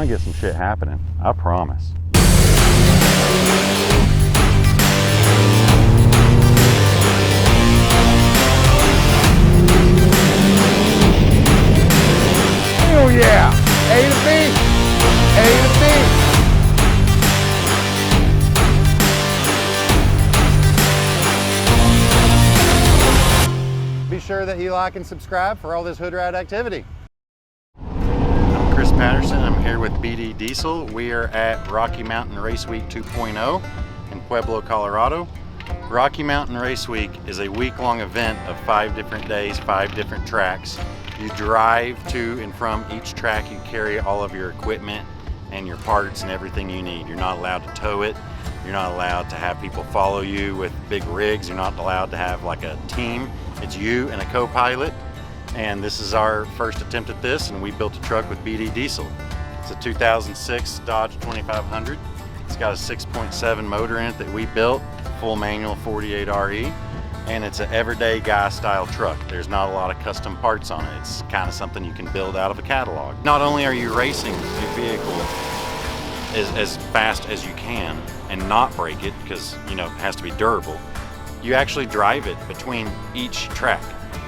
gonna get some shit happening, I promise. Oh yeah, A to B, A to B. Be sure that you like and subscribe for all this hood ride activity. I'm Chris Patterson. I'm here with BD Diesel. We are at Rocky Mountain Race Week 2.0 in Pueblo, Colorado. Rocky Mountain Race Week is a week-long event of 5 different days, 5 different tracks. You drive to and from each track. You carry all of your equipment and your parts and everything you need. You're not allowed to tow it. You're not allowed to have people follow you with big rigs. You're not allowed to have like a team. It's you and a co-pilot. And this is our first attempt at this, and we built a truck with BD Diesel. It's a 2006 Dodge 2500. It's got a 6.7 motor in it that we built, full manual 48 RE, and it's an everyday guy style truck. There's not a lot of custom parts on it. It's kind of something you can build out of a catalog. Not only are you racing your vehicle as fast as you can and not break it, because you know it has to be durable, you actually drive it between each track.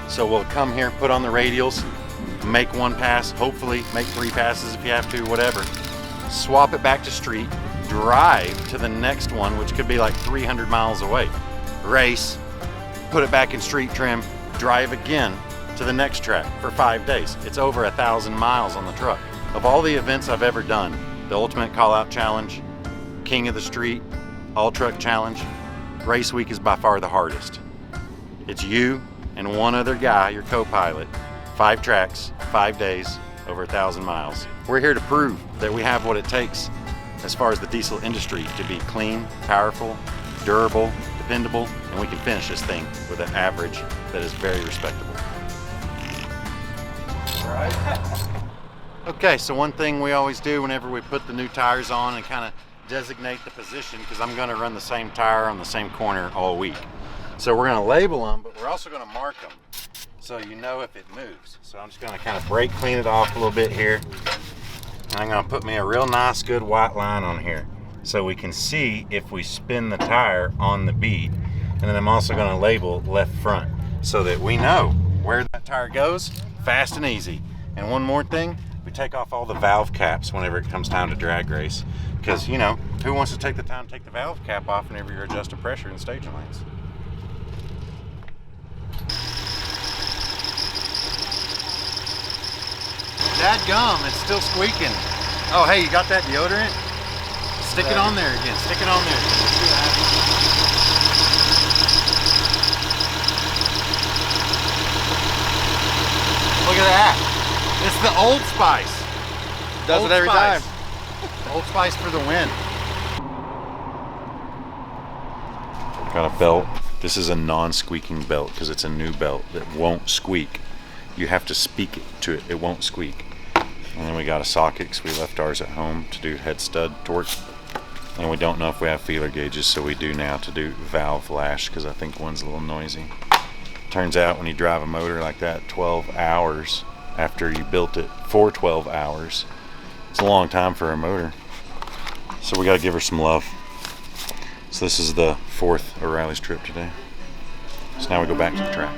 So we'll come here, put on the radials, make 1 pass, hopefully make 3 passes if you have to, whatever. Swap it back to street, drive to the next one, which could be like 300 miles away. Race, put it back in street trim, drive again to the next track for 5 days. It's over 1,000 miles on the truck. Of all the events I've ever done, the Ultimate Call Out Challenge, King of the Street, All Truck Challenge, Race Week is by far the hardest. It's you and one other guy, your co-pilot, 5 tracks, 5 days, over 1,000 miles. We're here to prove that we have what it takes as far as the diesel industry to be clean, powerful, durable, dependable, and we can finish this thing with an average that is very respectable. All right. Okay, so one thing we always do whenever we put the new tires on and kind of designate the position, because I'm going to run the same tire on the same corner all week. So we're going to label them, but we're also going to mark them so you know if it moves. So I'm just going to kind of brake clean it off a little bit here. And I'm going to put me a real nice good white line on here so we can see if we spin the tire on the bead. And then I'm also going to label left front so that we know where that tire goes, fast and easy. And one more thing, we take off all the valve caps whenever it comes time to drag race. Because, you know, who wants to take the time to take the valve cap off whenever you're adjusting pressure in staging lanes? Dadgum, it's still squeaking. Oh, hey, you got that deodorant? Stick it on there again. Stick it on there again. Let's see what happens. Look at that. It's the Old Spice. Does it every time. Old Spice for the win. Got a belt. This is a non-squeaking belt because it's a new belt that won't squeak. You have to speak it to it. It won't squeak. And then we got a socket because we left ours at home to do head stud torque. And we don't know if we have feeler gauges, so we do now to do valve lash because I think one's a little noisy. Turns out when you drive a motor like that 12 hours after you built it for 12 hours, it's a long time for a motor. So we got to give her some love. So this is the 4th O'Reilly's trip today. So now we go back to the track.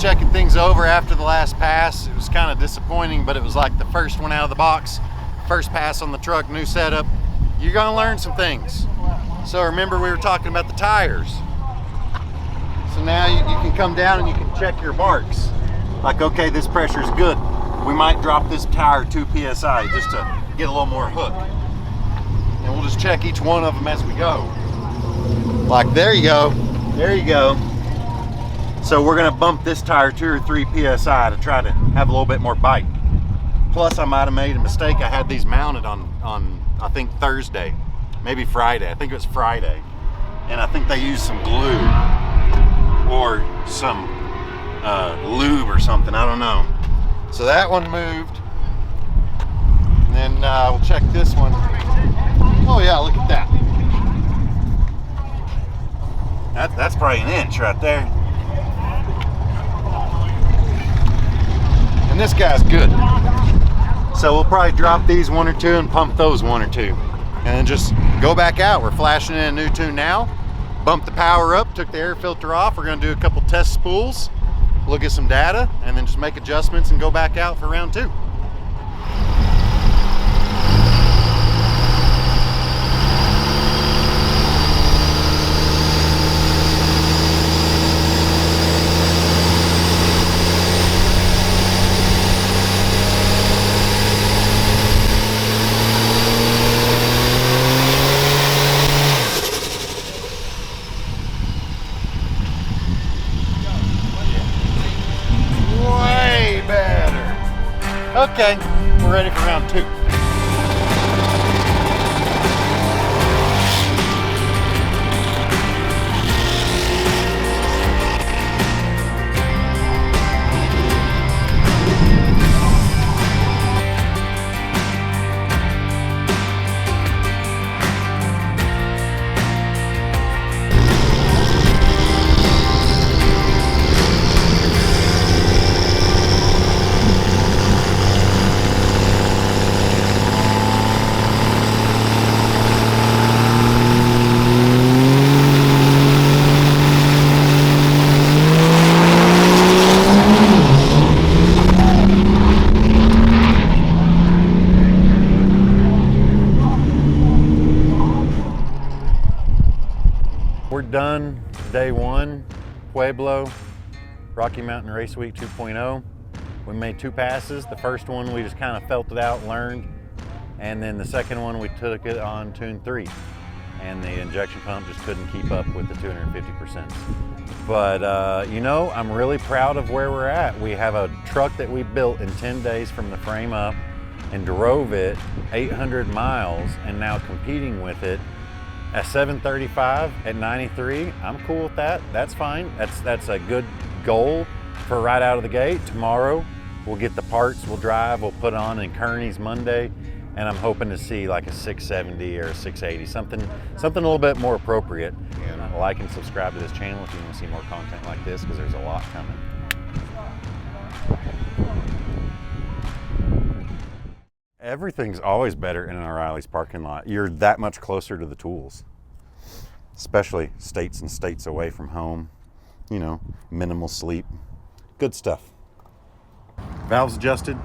checking things over after the last pass. It was kind of disappointing, but it was like the first one out of the box. First pass on the truck, new setup. You're gonna learn some things. So remember we were talking about the tires. So now you can come down and you can check your marks. Like, okay, this pressure is good. We might drop this tire 2 PSI just to get a little more hook. And we'll just check each one of them as we go. Like, there you go, there you go. So we're gonna bump this tire 2 or 3 PSI to try to have a little bit more bite. Plus I might've made a mistake. I had these mounted on I think Thursday, maybe Friday. I think it was Friday. And I think they used some glue or some lube or something, I don't know. So that one moved. And then we'll check this one. Oh yeah, look at that. That's probably an inch right there. And this guy's good. So we'll probably drop these 1 or 2 and pump those 1 or 2. And then just go back out. We're flashing in a new tune now. Bumped the power up, took the air filter off. We're gonna do a couple test spools, look at some data, and then just make adjustments and go back out for round 2. Okay, we're ready for round 2. We're done day 1, Pueblo, Rocky Mountain Race Week 2.0. We made 2 passes. The first one we just kind of felt it out, learned, and then the second one we took it on tune 3. And the injection pump just couldn't keep up with the 250%. But you know, I'm really proud of where we're at. We have a truck that we built in 10 days from the frame up and drove it 800 miles and now competing with it at 735 at 93. I'm cool with that. That's fine. That's a good goal for right out of the gate. Tomorrow we'll get the parts, we'll drive, we'll put on in Kearney's Monday, and I'm hoping to see like a 670 or a 680, something a little bit more appropriate. And like and subscribe to this channel if you want to see more content like this, because there's a lot coming. Everything's always better in an O'Reilly's parking lot. You're that much closer to the tools, especially states and states away from home. You know, minimal sleep, good stuff. Valves adjusted.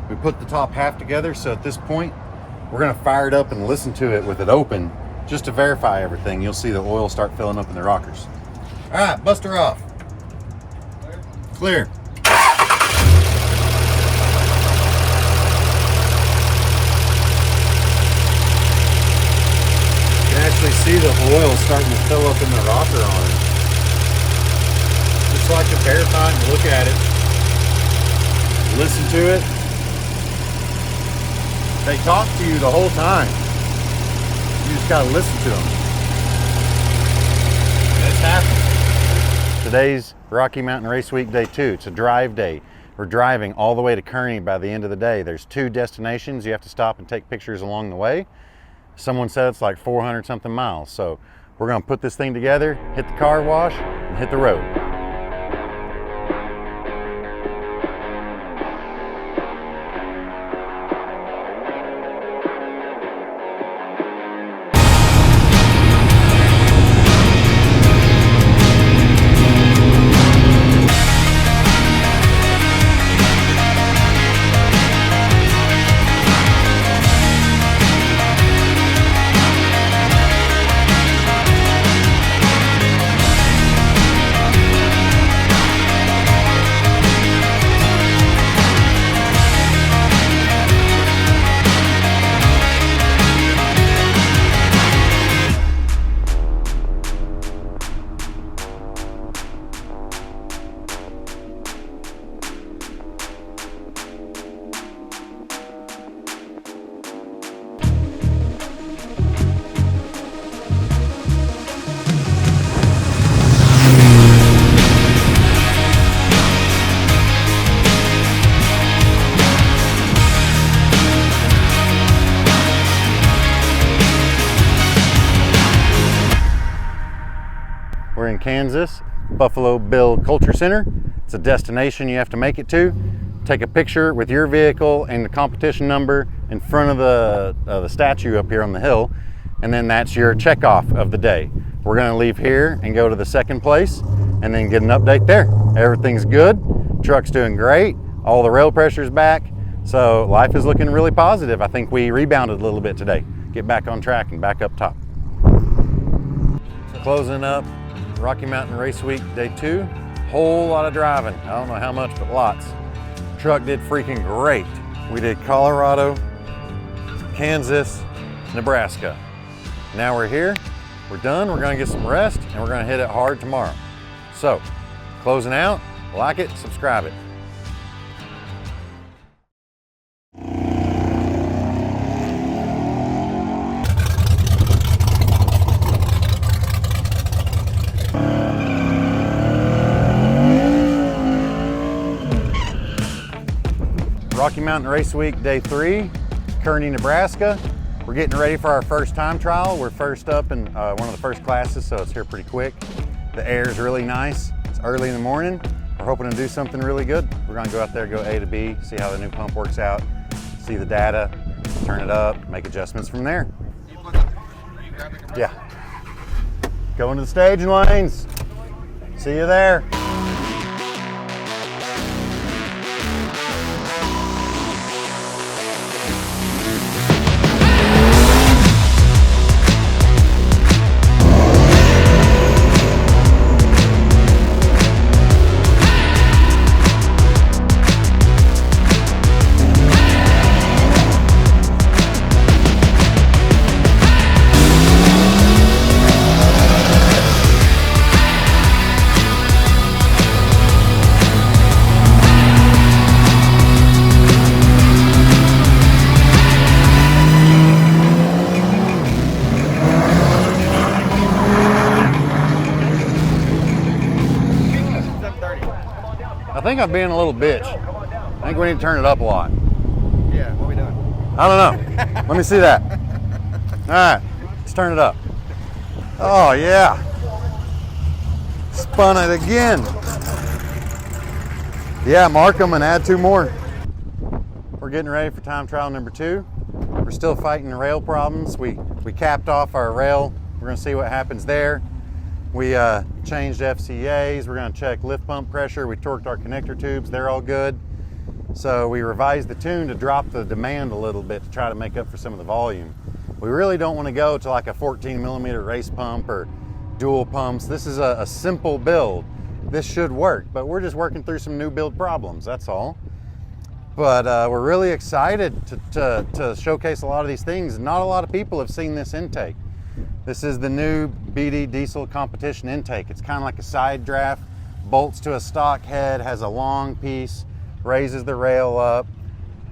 We put the top half together, so at this point, we're gonna fire it up and listen to it with it open, just to verify everything. You'll see the oil start filling up in the rockers. All right, bust her off. Clear. You can actually see the oil starting to fill up in the rocker on it. Just like to verify and look at it. Listen to it. They talk to you the whole time. You just gotta listen to them. And it's happening. Today's Rocky Mountain Race Week Day 2. It's a drive day. We're driving all the way to Kearney by the end of the day. There's 2 destinations. You have to stop and take pictures along the way. Someone said it's like 400 something miles. So we're gonna put this thing together, hit the car wash, and hit the road. We're in Kansas, Buffalo Bill Culture Center. It's a destination you have to make it to. Take a picture with your vehicle and the competition number in front of the statue up here on the hill, and then that's your checkoff of the day. We're gonna leave here and go to the second place and then get an update there. Everything's good, truck's doing great, all the rail pressure's back, so life is looking really positive. I think we rebounded a little bit today. Get back on track and back up top. Closing up Rocky Mountain Race Week Day 2. Whole lot of driving. I don't know how much, but lots. Truck did freaking great. We did Colorado, Kansas, Nebraska. Now we're here, we're done, we're gonna get some rest, and we're gonna hit it hard tomorrow. So, closing out, like it, subscribe it. Rocky Mountain Race Week Day 3, Kearney, Nebraska. We're getting ready for our first time trial. We're first up in one of the first classes, so it's here pretty quick. The air is really nice. It's early in the morning. We're hoping to do something really good. We're gonna go out there, go A to B, see how the new pump works out, see the data, turn it up, make adjustments from there. Yeah. Going to the staging lanes. See you there. I think I'm being a little bitch. I think we need to turn it up a lot. Yeah, what are we doing? I don't know. Let me see that. All right, let's turn it up. Oh yeah. Spun it again. Yeah, mark them and add 2 more. We're getting ready for time trial number 2. We're still fighting rail problems. We capped off our rail. We're gonna see what happens there. We changed FCAs, we're gonna check lift pump pressure, we torqued our connector tubes, they're all good. So we revised the tune to drop the demand a little bit to try to make up for some of the volume. We really don't wanna go to like a 14 millimeter race pump or dual pumps. This is a simple build. This should work, but we're just working through some new build problems, that's all. But we're really excited to showcase a lot of these things. Not a lot of people have seen this intake. This is the new BD diesel competition intake. It's kind of like a side draft, bolts to a stock head, has a long piece, raises the rail up,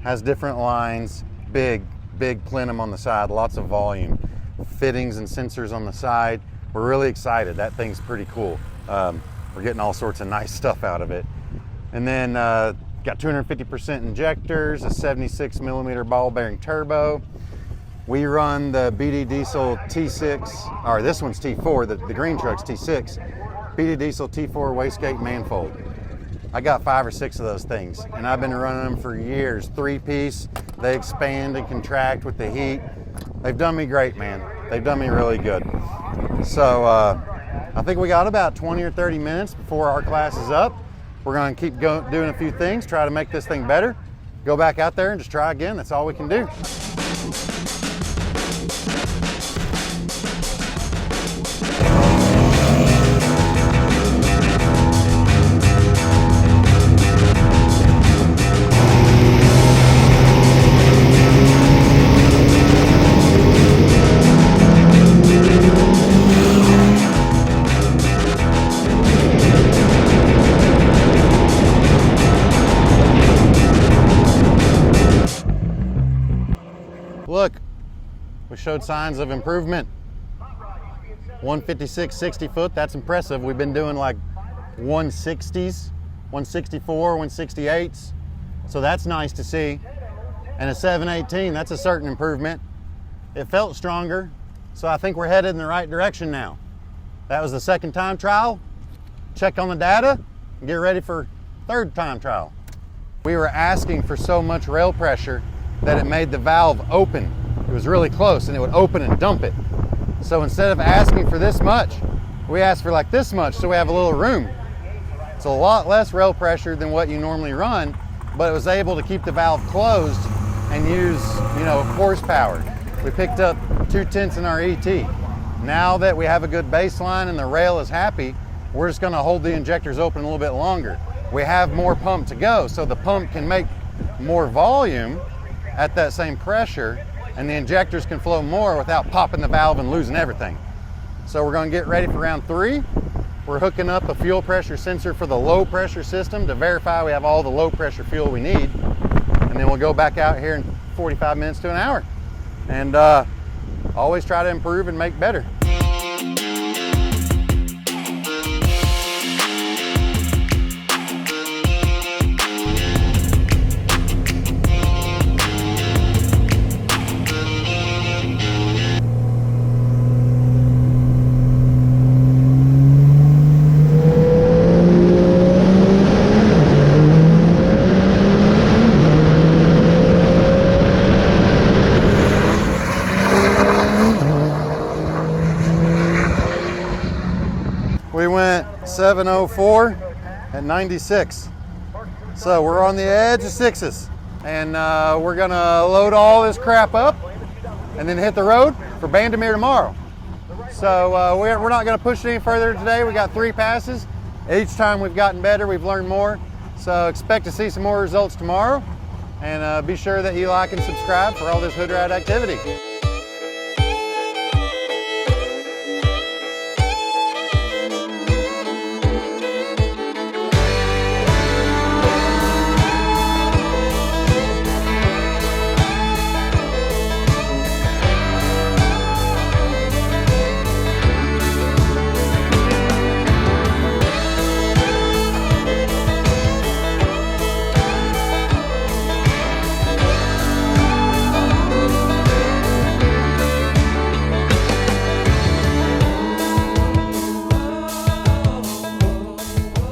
has different lines, big plenum on the side, lots of volume, fittings and sensors on the side. We're really excited. That thing's pretty cool. We're getting all sorts of nice stuff out of it. And then got 250% injectors, a 76 millimeter ball bearing turbo. We run the BD Diesel T6, or this one's T4, the green truck's T6, BD Diesel T4 wastegate manifold. I got 5 or 6 of those things, and I've been running them for years. 3-piece, they expand and contract with the heat. They've done me great, man. They've done me really good. So I think we got about 20 or 30 minutes before our class is up. We're gonna keep doing a few things, try to make this thing better. Go back out there and just try again. That's all we can do. Look, we showed signs of improvement. 156, 60 foot, that's impressive. We've been doing like 160s, 164, 168s. So that's nice to see. And a 718, that's a certain improvement. It felt stronger. So I think we're headed in the right direction now. That was the second time trial. Check on the data and get ready for third time trial. We were asking for so much rail pressure that it made the valve open. It was really close and it would open and dump it. So instead of asking for this much, we asked for like this much so we have a little room. It's a lot less rail pressure than what you normally run, but it was able to keep the valve closed and use, horsepower. We picked up 2/10 in our ET. Now that we have a good baseline and the rail is happy, we're just gonna hold the injectors open a little bit longer. We have more pump to go, so the pump can make more volume at that same pressure, and the injectors can flow more without popping the valve and losing everything. So we're gonna get ready for round 3. We're hooking up a fuel pressure sensor for the low pressure system to verify we have all the low pressure fuel we need. And then we'll go back out here in 45 minutes to an hour. And always try to improve and make better. We went 704 at 96. So we're on the edge of 6s. And we're gonna load all this crap up and then hit the road for Bandimere tomorrow. So we're not gonna push it any further today. We got 3 passes. Each time we've gotten better, we've learned more. So expect to see some more results tomorrow. And be sure that you like and subscribe for all this hood ride activity.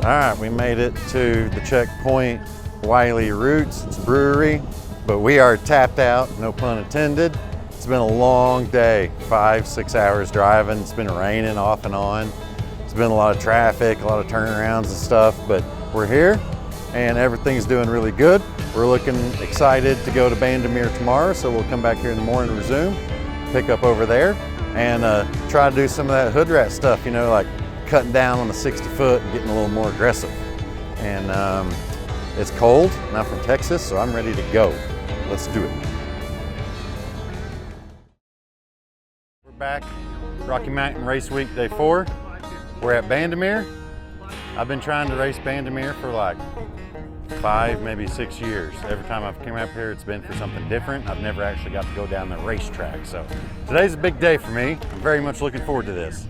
All right, we made it to the checkpoint, Wiley Roots. It's a brewery, but we are tapped out, no pun intended. It's been a long day, 5-6 hours driving. It's been raining off and on. It's been a lot of traffic, a lot of turnarounds and stuff, but we're here and everything's doing really good. We're looking excited to go to Bandimere tomorrow, so we'll come back here in the morning and resume, pick up over there, and try to do some of that hood rat stuff, like cutting down on the 60 foot and getting a little more aggressive. And it's cold, and I'm from Texas, so I'm ready to go. Let's do it. We're back, Rocky Mountain Race Week, day 4. We're at Bandimere. I've been trying to race Bandimere for like 5, maybe 6 years. Every time I've come up here, it's been for something different. I've never actually got to go down the racetrack. So today's a big day for me. I'm very much looking forward to this.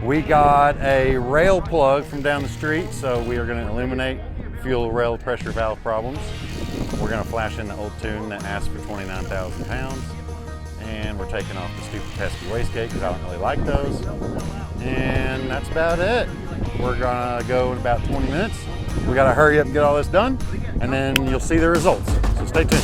We got a rail plug from down the street, so we are going to eliminate fuel rail pressure valve problems. We're going to flash in the old tune that asks for 29,000 pounds. And we're taking off the stupid pesky wastegate because I don't really like those. And that's about it. We're gonna go in about 20 minutes. We gotta hurry up and get all this done, and then you'll see the results. So stay tuned.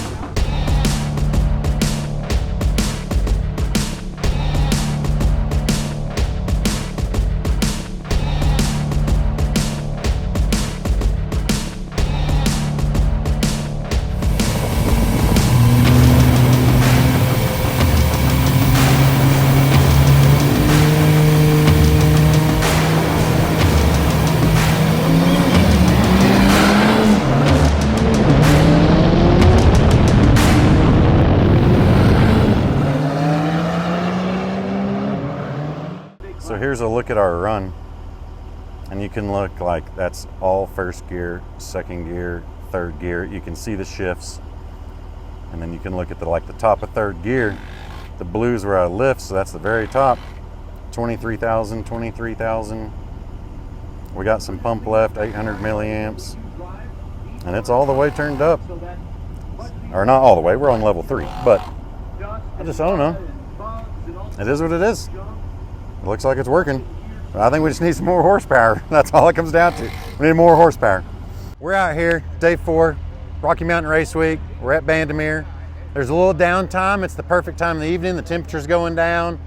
So here's a look at our run, and you can look like that's all first gear, second gear, third gear. You can see the shifts, and then you can look at the top of third gear. The blue's where I lift, so that's the very top. 23,000, 23,000. We got some pump left, 800 milliamps, and it's all the way turned up. Or not all the way, we're on level 3, but I don't know. It is what it is. It looks like it's working. I think we just need some more horsepower. That's all it comes down to. We need more horsepower. We're out here, day 4, Rocky Mountain Race Week. We're at Bandimere. There's a little downtime. It's the perfect time in the evening. The temperature's going down.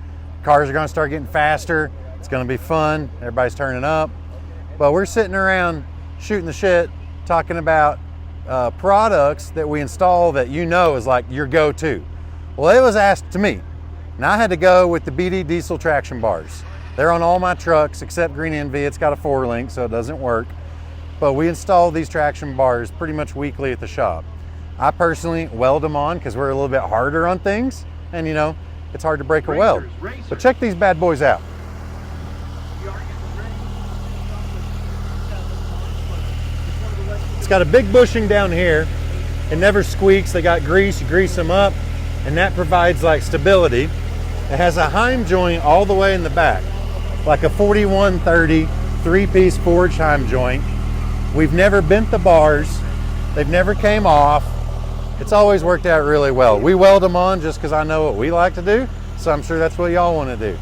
Cars are gonna start getting faster. It's gonna be fun. Everybody's turning up. But we're sitting around shooting the shit, talking about products that we install that you know is like your go-to. Well, it was asked to me, and I had to go with the BD diesel traction bars. They're on all my trucks except Green NV. It's got a 4-link, so it doesn't work. But we install these traction bars pretty much weekly at the shop. I personally weld them on because we're a little bit harder on things, and you know, it's hard to break a weld. But check these bad boys out. It's got a big bushing down here. It never squeaks. They got grease, you grease them up, and that provides like stability. It has a heim joint all the way in the back, like a 4130 3-piece forged heim joint. We've never bent the bars. They've never came off. It's always worked out really well. We weld them on just because I know what we like to do, so I'm sure that's what y'all want to do.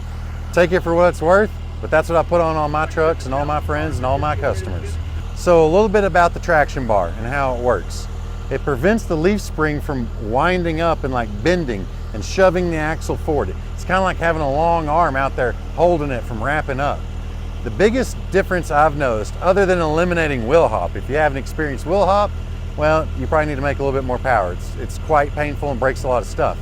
Take it for what it's worth, but that's what I put on all my trucks and all my friends and all my customers. So a little bit about the traction bar and how it works. It prevents the leaf spring from winding up and like bending and shoving the axle forward. It's kind of like having a long arm out there holding it from wrapping up. The biggest difference I've noticed, other than eliminating wheel hop, if you haven't experienced wheel hop, well, you probably need to make a little bit more power. It's quite painful and breaks a lot of stuff.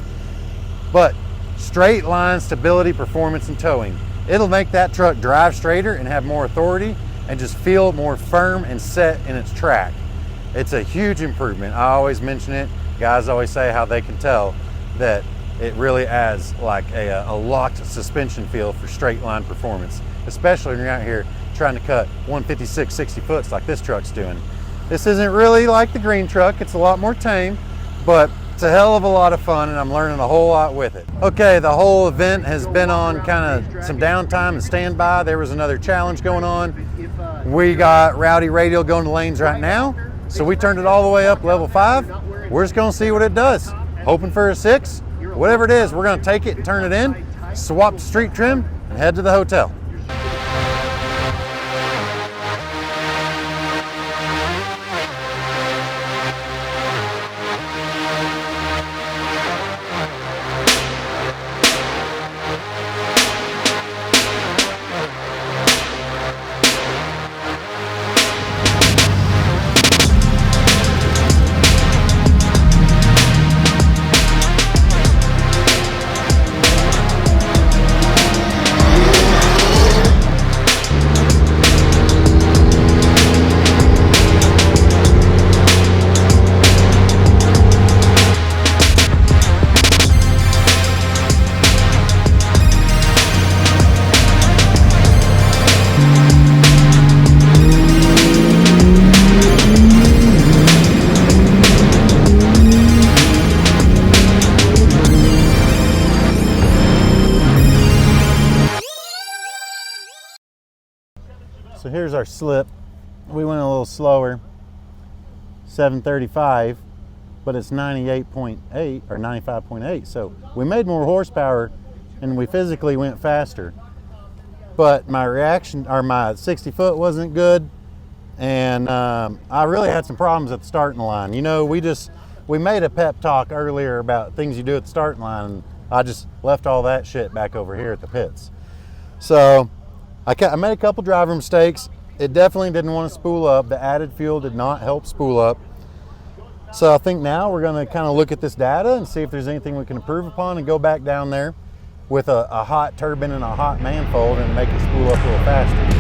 But straight line stability, performance, and towing, it'll make that truck drive straighter and have more authority and just feel more firm and set in its track. It's a huge improvement. I always mention it. Guys always say how they can tell that it really adds like a locked suspension feel for straight line performance, especially when you're out here trying to cut 156 60 foots like this truck's doing. This isn't really like the green truck. It's a lot more tame, but it's a hell of a lot of fun, and I'm learning a whole lot with it. Okay, the whole event has been on kind of some downtime and standby. There was another challenge going on. We got rowdy radial going to lanes right now, so we turned it all the way up level 5. We're just gonna see what it does. Hoping for a 6. Whatever it is, we're gonna take it and turn it in, swap the street trim, and head to the hotel. So here's our slip. We went a little slower, 735, but it's 98.8 or 95.8. So we made more horsepower and we physically went faster. But my reaction, or my 60 foot wasn't good. And I really had some problems at the starting line. You know, we made a pep talk earlier about things you do at the starting line, and I just left all that shit back over here at the pits. So I made a couple driver mistakes. It definitely didn't want to spool up. The added fuel did not help spool up. So I think now we're going to kind of look at this data and see if there's anything we can improve upon and go back down there with a hot turbine and a hot manifold and make it spool up a little faster.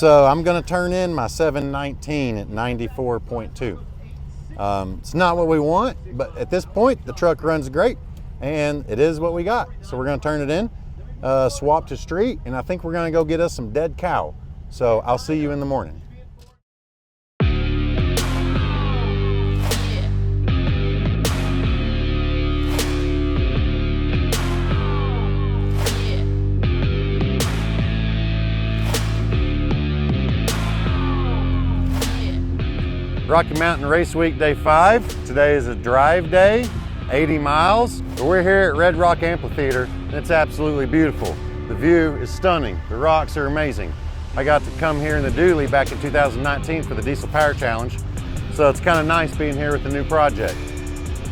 So I'm gonna turn in my 719 at 94.2. It's not what we want, but at this point, the truck runs great and it is what we got. So we're gonna turn it in, swap to street, and I think we're gonna go get us some dead cow. So I'll see you in the morning. Rocky Mountain Race Week Day 5. Today is a drive day, 80 miles. We're here at Red Rock Amphitheater, and it's absolutely beautiful. The view is stunning. The rocks are amazing. I got to come here in the dually back in 2019 for the Diesel Power Challenge, so it's kind of nice being here with the new project.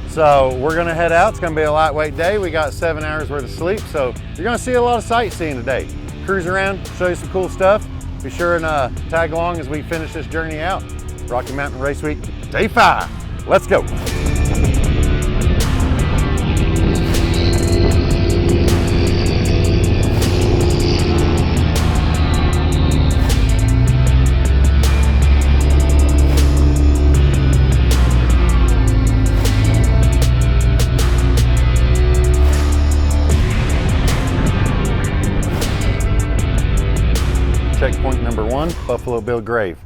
So we're gonna head out. It's gonna be a lightweight day. We got 7 hours worth of sleep, so you're gonna see a lot of sightseeing today. Cruise around, show you some cool stuff. Be sure and tag along as we finish this journey out. Rocky Mountain Race Week, Day 5. Let's go. Checkpoint number 1, Buffalo Bill Grave.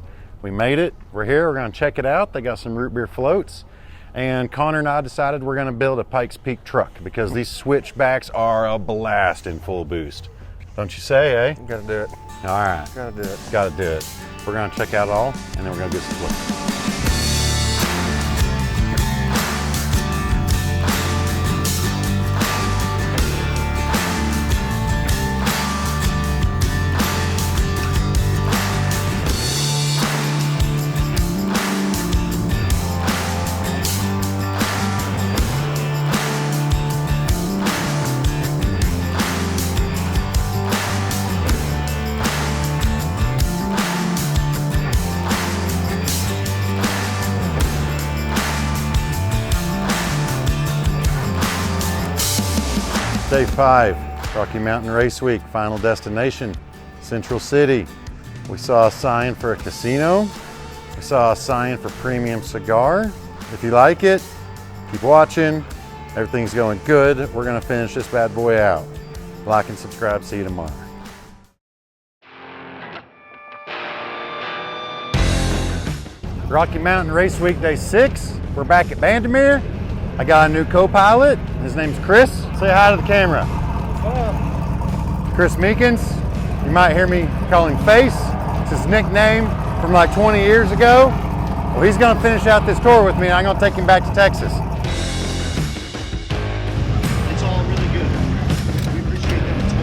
We made it, we're here, we're gonna check it out. They got some root beer floats. And Connor and I decided we're gonna build a Pikes Peak truck because these switchbacks are a blast in full boost. Don't you say, eh? You gotta do it. All right. Gotta do it. Gotta do it. We're gonna check out it all and then we're gonna get some floats. Day 5, Rocky Mountain Race Week, final destination, Central City. We saw a sign for a casino. We saw a sign for premium cigar. If you like it, keep watching. Everything's going good. We're gonna finish this bad boy out. Like and subscribe, see you tomorrow. Rocky Mountain Race Week Day 6. We're back at Bandimere. I got a new co-pilot. His name's Chris. Say hi to the camera. Hello. Chris Meekins. You might hear me call him Face. It's his nickname from like 20 years ago. Well, he's gonna finish out this tour with me and I'm gonna take him back to Texas. It's all really good. We appreciate that. It's all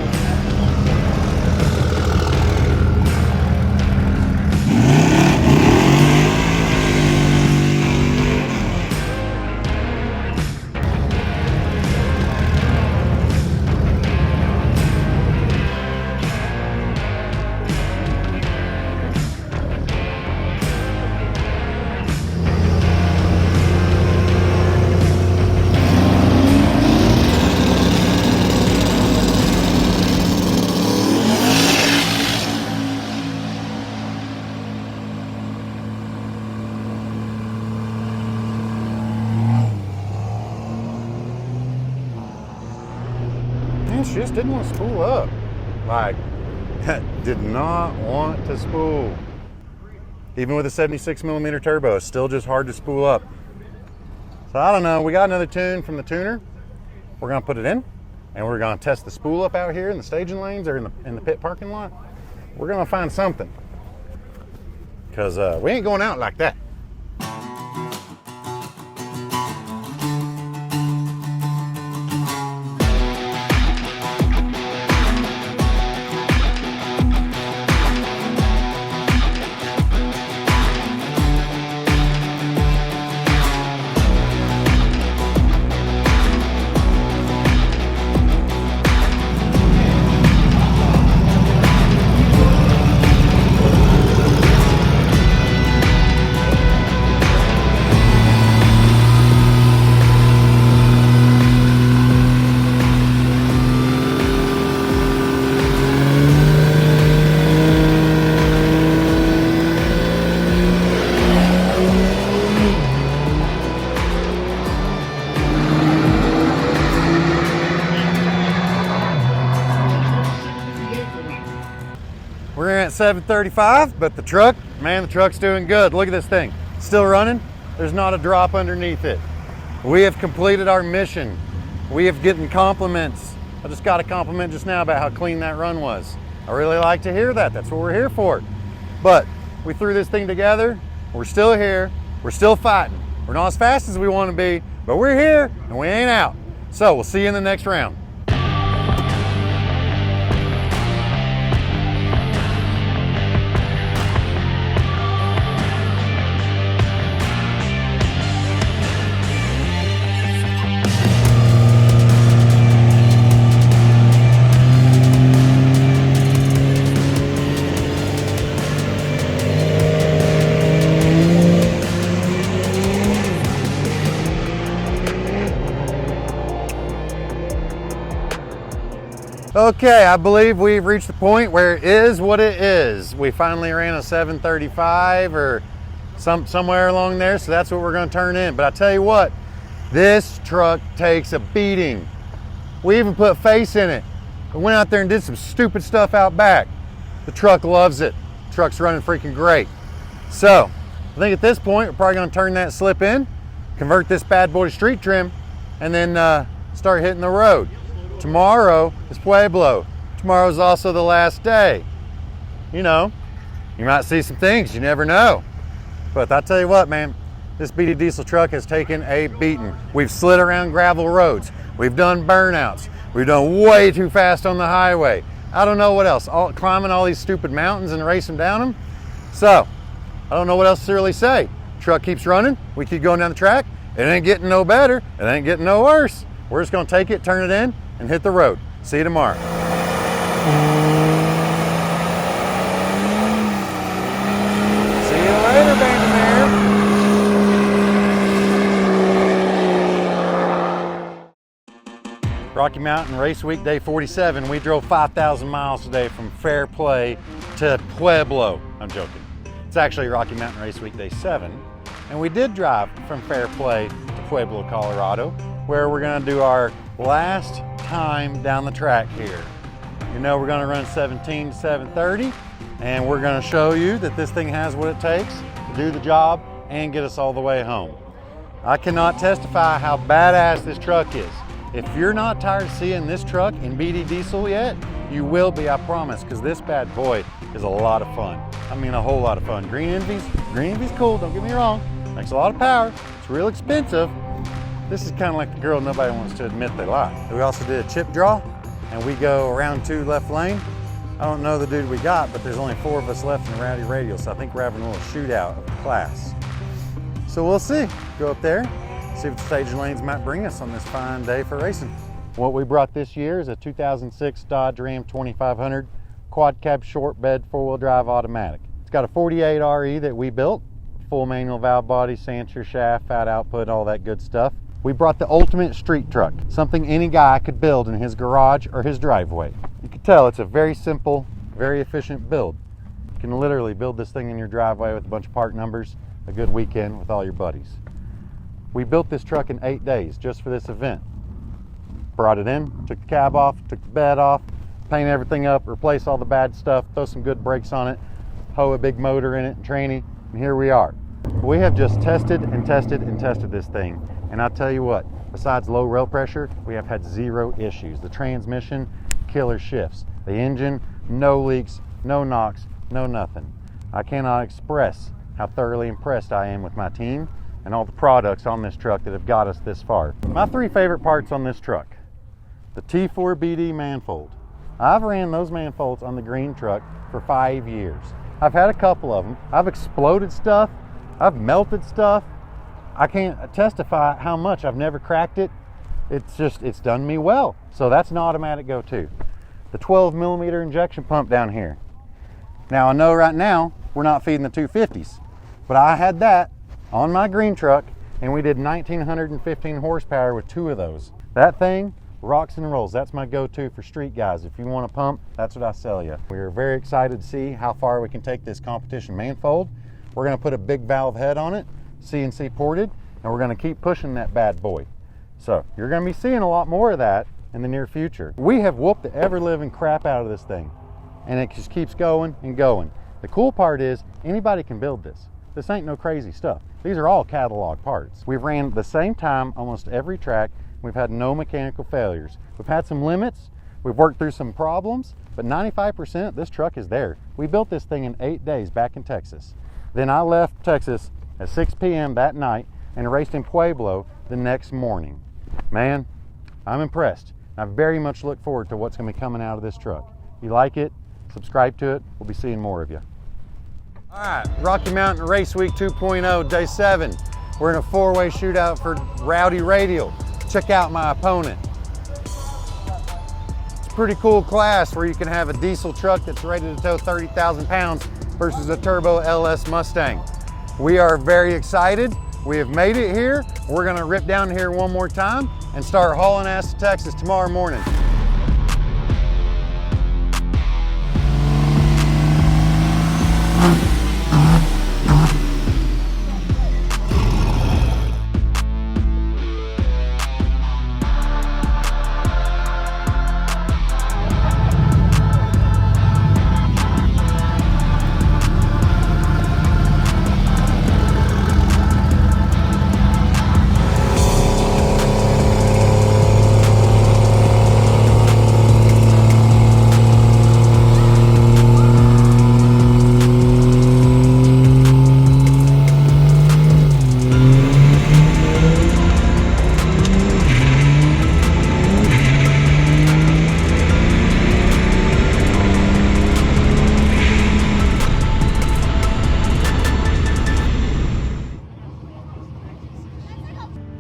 She just didn't want to spool up. Like, did not want to spool. Even with a 76mm turbo, it's still just hard to spool up. So I don't know, we got another tune from the tuner. We're gonna put it in and we're gonna test the spool up out here in the staging lanes or in the pit parking lot. We're gonna find something. Cause we ain't going out like that. 735, but the truck, man, the truck's doing good. Look at this thing, still running. There's not a drop underneath it. We have completed our mission. We have gotten compliments. I just got a compliment just now about how clean that run was. I really like to hear that. That's what we're here for. But we threw this thing together. We're still here. We're still fighting. We're not as fast as we want to be, but we're here and we ain't out. So we'll see you in the next round. Okay, I believe we've reached the point where it is what it is. We finally ran a 735 or somewhere along there, so that's what we're going to turn in. But I tell you what, this truck takes a beating. We even put face in it. We went out there and did some stupid stuff out back. The truck loves it. The truck's running freaking great. So, I think at this point, we're probably going to turn that slip in, convert this bad boy to street trim, and then start hitting the road. Tomorrow is Pueblo. Tomorrow's also the last day. You know, you might see some things, you never know. But I tell you what, man, this BD diesel truck has taken a beating. We've slid around gravel roads. We've done burnouts. We've done way too fast on the highway. I don't know what else. Climbing all these stupid mountains and racing down them. So, I don't know what else to really say. Truck keeps running. We keep going down the track. It ain't getting no better. It ain't getting no worse. We're just gonna take it, turn it in, and hit the road. See you tomorrow. See you later, Bandimere. Rocky Mountain Race Week, day 47. We drove 5,000 miles today from Fairplay to Pueblo. I'm joking. It's actually Rocky Mountain Race Week, day 7. And we did drive from Fairplay to Pueblo, Colorado, where we're gonna do our last time down the track here. You know, we're gonna run 17 to 7:30, and we're gonna show you that this thing has what it takes to do the job and get us all the way home. I cannot testify how badass this truck is. If you're not tired of seeing this truck in BD diesel yet, you will be, I promise, because this bad boy is a lot of fun. I mean, a whole lot of fun. Green Envy's cool, don't get me wrong. Makes a lot of power, it's real expensive. This is kind of like the girl nobody wants to admit they like. We also did a chip draw, and we go around 2 left lane. I don't know the dude we got, but there's only 4 of us left in the Rowdy Radial, so I think we're having a little shootout of the class. So we'll see. Go up there, see what the staging lanes might bring us on this fine day for racing. What we brought this year is a 2006 Dodge Ram 2500 quad cab short bed 4-wheel drive automatic. It's got a 48 RE that we built, full manual valve body, Sancher shaft, fat output, all that good stuff. We brought the ultimate street truck, something any guy could build in his garage or his driveway. You can tell it's a very simple, very efficient build. You can literally build this thing in your driveway with a bunch of part numbers, a good weekend with all your buddies. We built this truck in 8 days just for this event. Brought it in, took the cab off, took the bed off, paint everything up, replace all the bad stuff, throw some good brakes on it, hoe a big motor in it and tranny, and here we are. We have just tested and tested and tested this thing. And I'll tell you what, besides low rail pressure, we have had 0 issues. The transmission, killer shifts. The engine, no leaks, no knocks, no nothing. I cannot express how thoroughly impressed I am with my team and all the products on this truck that have got us this far. My 3 favorite parts on this truck: the T4BD manifold. I've ran those manifolds on the green truck for 5 years. I've had a couple of them. I've exploded stuff. I've melted stuff. I can't testify how much. I've never cracked it. It's done me well. So that's an automatic go-to. The 12mm injection pump down here. Now I know right now we're not feeding the 250s, but I had that on my green truck and we did 1,915 horsepower with 2 of those. That thing rocks and rolls. That's my go-to for street guys. If you want a pump, that's what I sell you. We're very excited to see how far we can take this competition manifold. We're gonna put a big valve head on it, CNC ported, and we're gonna keep pushing that bad boy. So you're gonna be seeing a lot more of that in the near future. We have whooped the ever-living crap out of this thing. and it just keeps going and going. The cool part is anybody can build this. This ain't no crazy stuff. These are all catalog parts. We've ran the same time almost every track. We've had no mechanical failures. We've had some limits. We've worked through some problems, but 95% this truck is there. We built this thing in 8 days back in Texas. Then I left Texas at 6 p.m. that night and raced in Pueblo the next morning. Man, I'm impressed. I very much look forward to what's going to be coming out of this truck. If you like it, subscribe to it. We'll be seeing more of you. All right, Rocky Mountain Race Week 2.0, day 7. We're in a 4-way shootout for Rowdy Radial. Check out my opponent. It's a pretty cool class where you can have a diesel truck that's ready to tow 30,000 pounds versus a turbo LS Mustang. We are very excited. We have made it here. We're gonna rip down here one more time and start hauling ass to Texas tomorrow morning.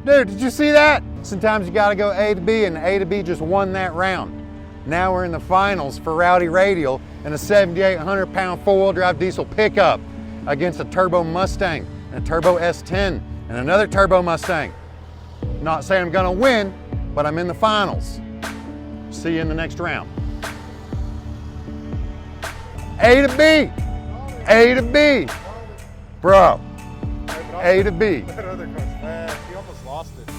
Dude, did you see that? Sometimes you gotta go A to B, and A to B just won that round. Now we're in the finals for Rowdy Radial in a 7,800 pound 4-wheel drive diesel pickup against a turbo Mustang and a turbo S10 and another turbo Mustang. Not saying I'm gonna win, but I'm in the finals. See you in the next round. A to B, A to B. Bro, A to B. That other car's fast. He almost lost it.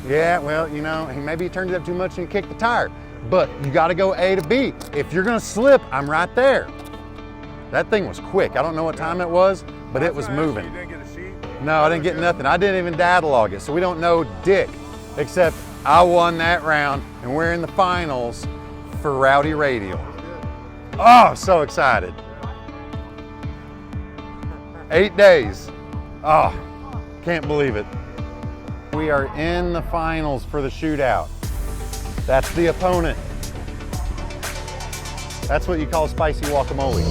Yeah, well, you know, maybe he turned it up too much and kicked the tire. But you gotta go A to B. If you're gonna slip, I'm right there. That thing was quick. I don't know what time it was, but it was moving. You didn't get a sheet? No, I didn't get nothing. I didn't even catalog it, so we don't know dick. Except I won that round, and we're in the finals for Rowdy Radial. Oh, so excited. 8 days. Oh, can't believe it. We are in the finals for the shootout. That's the opponent. That's what you call spicy guacamole.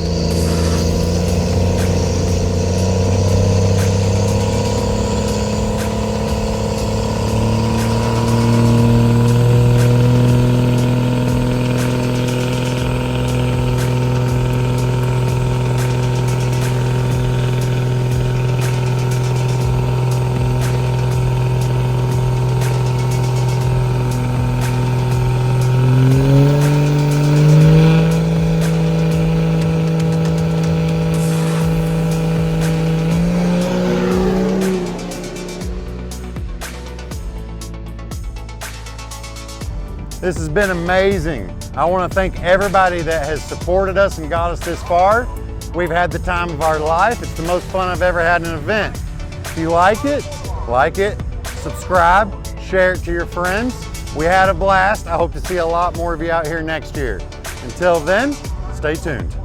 This has been amazing. I want to thank everybody that has supported us and got us this far. We've had the time of our life. It's the most fun I've ever had in an event. If you like it, subscribe, share it to your friends. We had a blast. I hope to see a lot more of you out here next year. Until then, stay tuned.